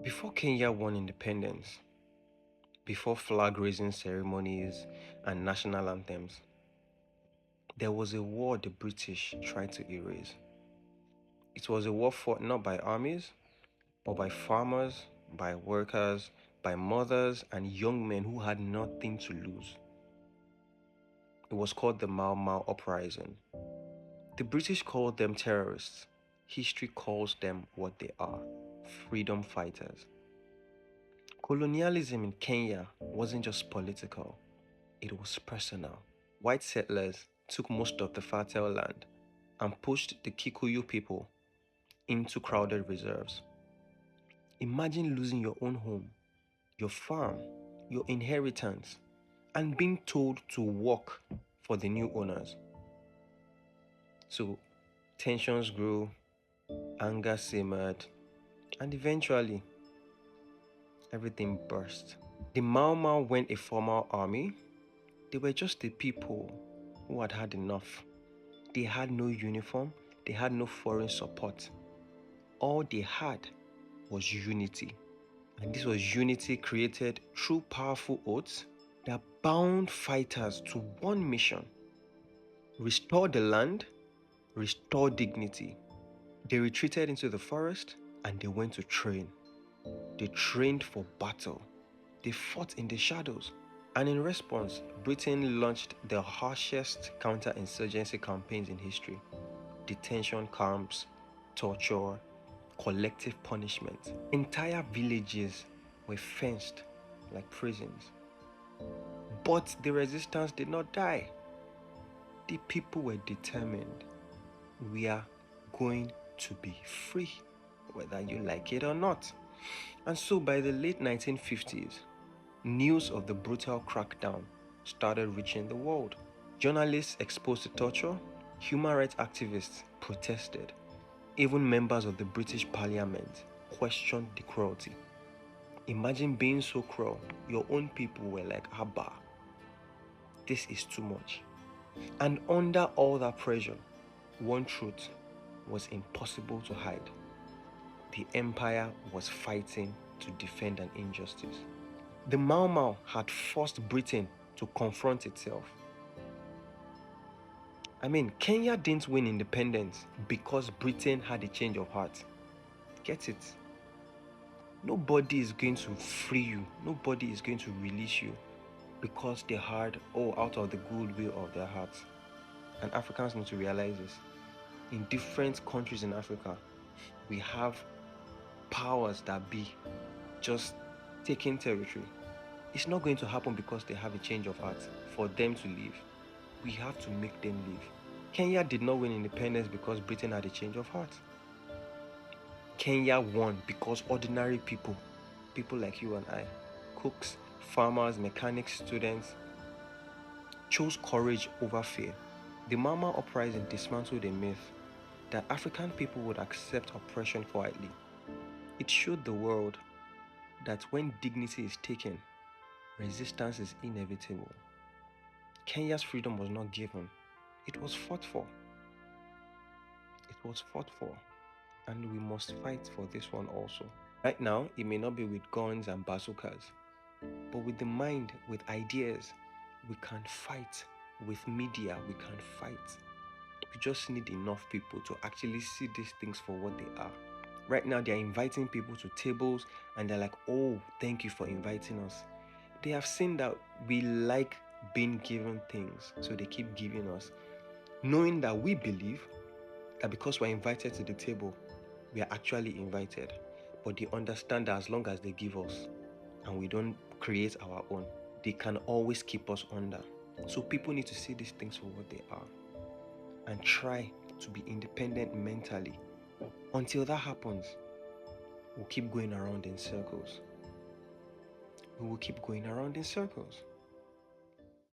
Before Kenya won independence, before flag-raising ceremonies and national anthems, there was a war the British tried to erase. It was a war fought not by armies, but by farmers, by workers, by mothers and young men who had nothing to lose. It was called the Mau Mau Uprising. The British called them terrorists. History calls them what they are: freedom fighters. Colonialism in Kenya wasn't just political, it was personal. White settlers took most of the fertile land and pushed the Kikuyu people into crowded reserves. Imagine losing your own home, your farm, your inheritance, and being told to work for the new owners. So tensions grew, anger simmered, and eventually everything burst. The Mau Mau weren't a formal army, they were just the people who had had enough. They had no uniform, they had no foreign support. All they had was unity. And this was unity created through powerful oaths that bound fighters to one mission: restore the land, restore dignity. They retreated into the forest and they went to train. They trained for battle. They fought in the shadows. And in response, Britain launched the harshest counterinsurgency campaigns in history: detention camps, torture, collective punishment. Entire villages were fenced like prisons. But the resistance did not die. The people were determined. We are going to be free, whether you like it or not. And so by the late 1950s, news of the brutal crackdown started reaching the world. Journalists exposed to torture, human rights activists protested, even members of the British Parliament questioned the cruelty. Imagine being so cruel, your own people were like, Abba, this is too much. And under all that pressure, one truth was impossible to hide: the empire was fighting to defend an injustice. The Mau Mau had forced Britain to confront itself. Kenya didn't win independence because Britain had a change of heart. Get it? Nobody is going to free you. Nobody is going to release you because they heard, out of the goodwill of their hearts. And Africans need to realize this. In different countries in Africa, we have powers that be just taking territory. It's not going to happen because they have a change of heart for them to leave. We have to make them leave. Kenya did not win independence because Britain had a change of heart. Kenya won because ordinary people like you and I, cooks, farmers, mechanics, students, chose courage over fear. The Mau Mau Uprising dismantled a myth that African people would accept oppression quietly. It showed the world that when dignity is taken, resistance is inevitable. Kenya's freedom was not given, it was fought for. It was fought for, and we must fight for this one also. Right now, it may not be with guns and bazookas, but with the mind, with ideas, we can fight. With media, we can fight. We just need enough people to actually see these things for what they are. Right now, they are inviting people to tables and they're like, oh, thank you for inviting us. They have seen that we like being given things, so they keep giving us, knowing that we believe that because we're invited to the table, we are actually invited. But they understand that as long as they give us and we don't create our own, they can always keep us under. So people need to see these things for what they are and try to be independent mentally. Until that happens, we'll keep going around in circles. We will keep going around in circles.